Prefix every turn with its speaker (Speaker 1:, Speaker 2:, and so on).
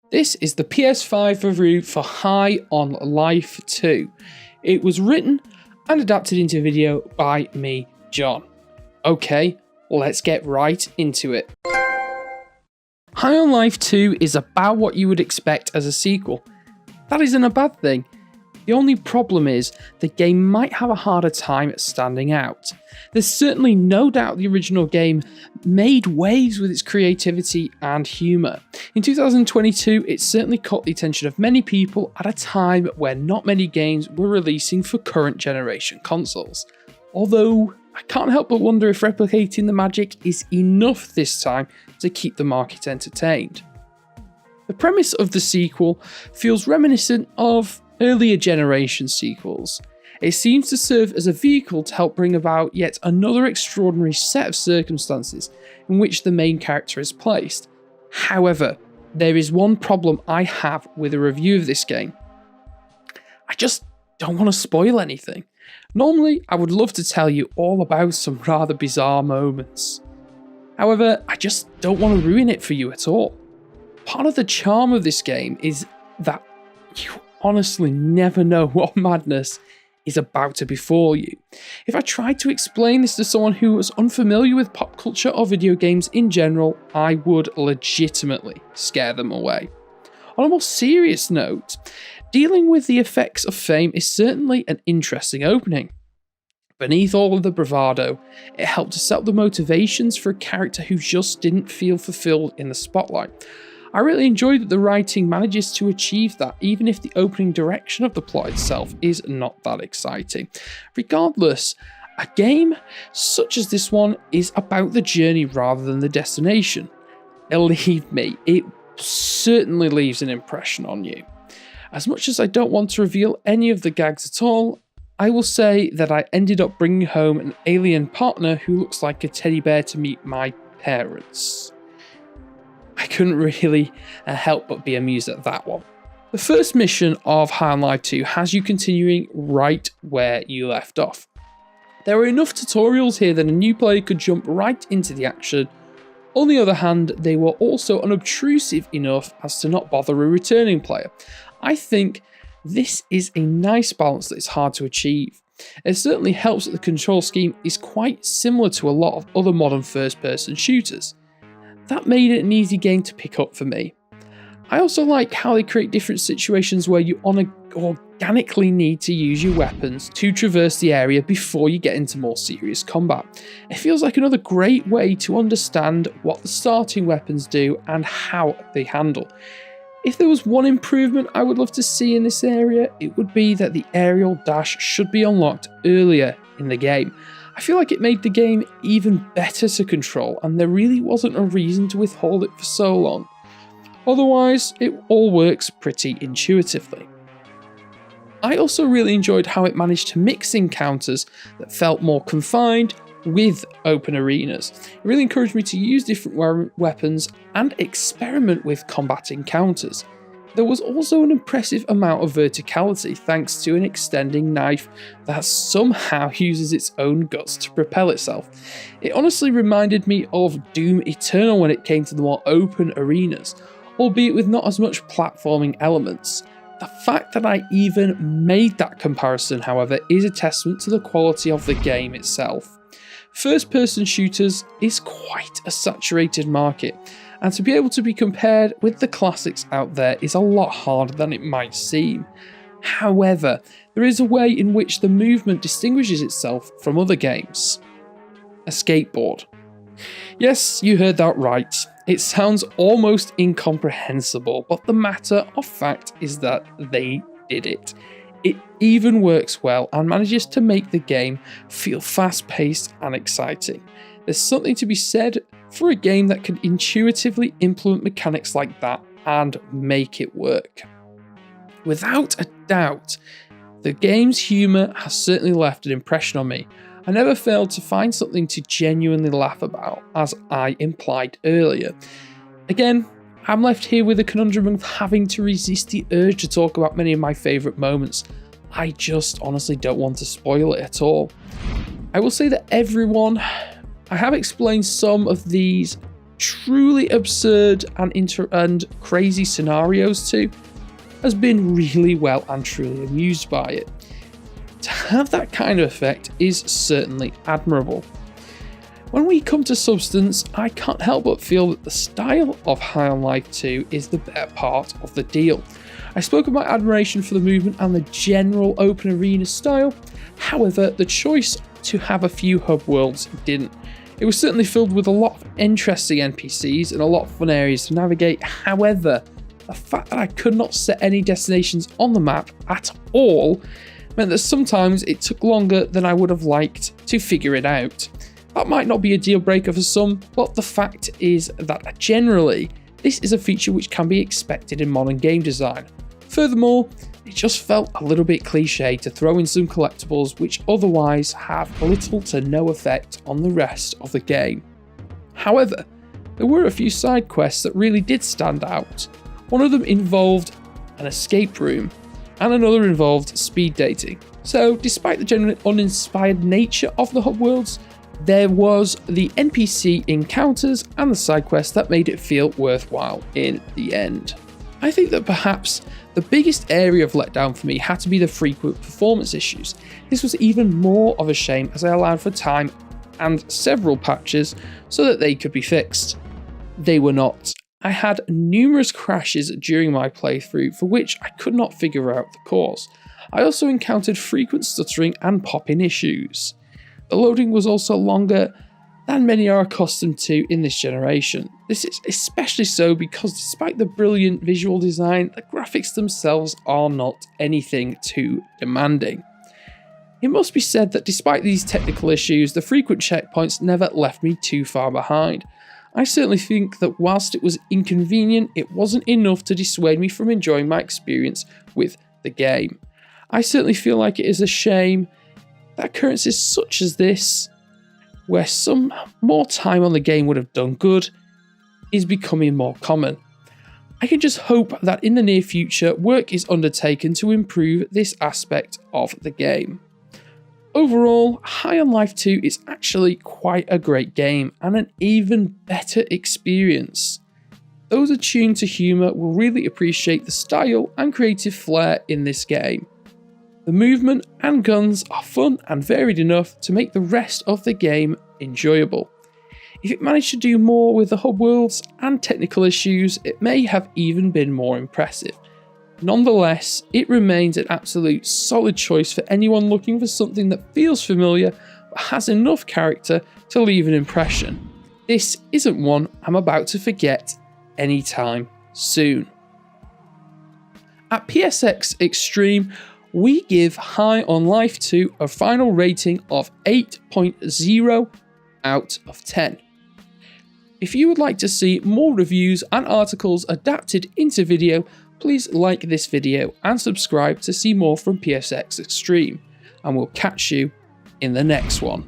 Speaker 1: This is the PS5 review for High on Life 2. It was written and adapted into video by me, John. Okay, let's get right into it. High on Life 2 is about what you would expect as a sequel. That isn't a bad thing. The only problem is the game might have a harder time at standing out. There's certainly no doubt the original game made waves with its creativity and humour. In 2022, it certainly caught the attention of many people at a time where not many games were releasing for current generation consoles. Although, I can't help but wonder if replicating the magic is enough this time to keep the market entertained. The premise of the sequel feels reminiscent of earlier generation sequels. It seems to serve as a vehicle to help bring about yet another extraordinary set of circumstances in which the main character is placed. However, there is one problem I have with a review of this game. I just don't want to spoil anything. Normally, I would love to tell you all about some rather bizarre moments. However, I just don't want to ruin it for you at all. Part of the charm of this game is that you honestly never know what madness is about to befall you. If I tried to explain this to someone who was unfamiliar with pop culture or video games in general, I would legitimately scare them away. On a more serious note, dealing with the effects of fame is certainly an interesting opening. Beneath all of the bravado, it helped to set up the motivations for a character who just didn't feel fulfilled in the spotlight. I really enjoyed that the writing manages to achieve that, even if the opening direction of the plot itself is not that exciting. Regardless, a game such as this one is about the journey rather than the destination. Believe me, it certainly leaves an impression on you. As much as I don't want to reveal any of the gags at all, I will say that I ended up bringing home an alien partner who looks like a teddy bear to meet my parents. I couldn't really help but be amused at that one. The first mission of High on Life 2 has you continuing right where you left off. There are enough tutorials here that a new player could jump right into the action. On the other hand, they were also unobtrusive enough as to not bother a returning player. I think this is a nice balance that is hard to achieve. It certainly helps that the control scheme is quite similar to a lot of other modern first-person shooters. That made it an easy game to pick up for me. I also like how they create different situations where you organically need to use your weapons to traverse the area before you get into more serious combat. It feels like another great way to understand what the starting weapons do and how they handle. If there was one improvement I would love to see in this area, it would be that the aerial dash should be unlocked earlier in the game. I feel like it made the game even better to control, and there really wasn't a reason to withhold it for so long. Otherwise, it all works pretty intuitively. I also really enjoyed how it managed to mix encounters that felt more confined with open arenas. It really encouraged me to use different weapons and experiment with combat encounters. There was also an impressive amount of verticality thanks to an extending knife that somehow uses its own guts to propel itself. It honestly reminded me of Doom Eternal when it came to the more open arenas, albeit with not as much platforming elements. The fact that I even made that comparison, however, is a testament to the quality of the game itself. First-person shooters is quite a saturated market, and to be able to be compared with the classics out there is a lot harder than it might seem. However, there is a way in which the movement distinguishes itself from other games. A skateboard. Yes, you heard that right. It sounds almost incomprehensible, but the matter of fact is that they did it. It even works well and manages to make the game feel fast-paced and exciting. There's something to be said for a game that can intuitively implement mechanics like that and make it work. Without a doubt, the game's humour has certainly left an impression on me. I never failed to find something to genuinely laugh about, as I implied earlier. Again, I'm left here with a conundrum of having to resist the urge to talk about many of my favourite moments. I just honestly don't want to spoil it at all. I will say that I have explained some of these truly absurd and crazy scenarios to, has been really well and truly amused by it. To have that kind of effect is certainly admirable. When we come to substance, I can't help but feel that the style of High on Life 2 is the better part of the deal. I spoke of my admiration for the movement and the general open arena style, however, the choice to have a few hub worlds didn't. It was certainly filled with a lot of interesting NPCs and a lot of fun areas to navigate. However, the fact that I could not set any destinations on the map at all meant that sometimes it took longer than I would have liked to figure it out. That might not be a deal breaker for some, but the fact is that generally, this is a feature which can be expected in modern game design. Furthermore, it just felt a little bit cliche to throw in some collectibles which otherwise have little to no effect on the rest of the game. However, there were a few side quests that really did stand out. One of them involved an escape room, and another involved speed dating. So, despite the generally uninspired nature of the hub worlds, there was the NPC encounters and the side quests that made it feel worthwhile in the end. I think that perhaps the biggest area of letdown for me had to be the frequent performance issues. This was even more of a shame as I allowed for time and several patches so that they could be fixed. They were not. I had numerous crashes during my playthrough for which I could not figure out the cause. I also encountered frequent stuttering and pop-in issues. The loading was also longer than many are accustomed to in this generation. This is especially so because despite the brilliant visual design, the graphics themselves are not anything too demanding. It must be said that despite these technical issues, the frequent checkpoints never left me too far behind. I certainly think that whilst it was inconvenient, it wasn't enough to dissuade me from enjoying my experience with the game. I certainly feel like it is a shame that occurrences such as this, where some more time on the game would have done good, is becoming more common. I can just hope that in the near future, work is undertaken to improve this aspect of the game. Overall, High on Life 2 is actually quite a great game and an even better experience. Those attuned to humour will really appreciate the style and creative flair in this game. The movement and guns are fun and varied enough to make the rest of the game enjoyable. If it managed to do more with the hub worlds and technical issues, it may have even been more impressive. Nonetheless, it remains an absolute solid choice for anyone looking for something that feels familiar but has enough character to leave an impression. This isn't one I'm about to forget anytime soon. At PSX Extreme, we give High on Life 2 a final rating of 8.0 out of 10. If you would like to see more reviews and articles adapted into video, please like this video and subscribe to see more from PSX Extreme, and we'll catch you in the next one.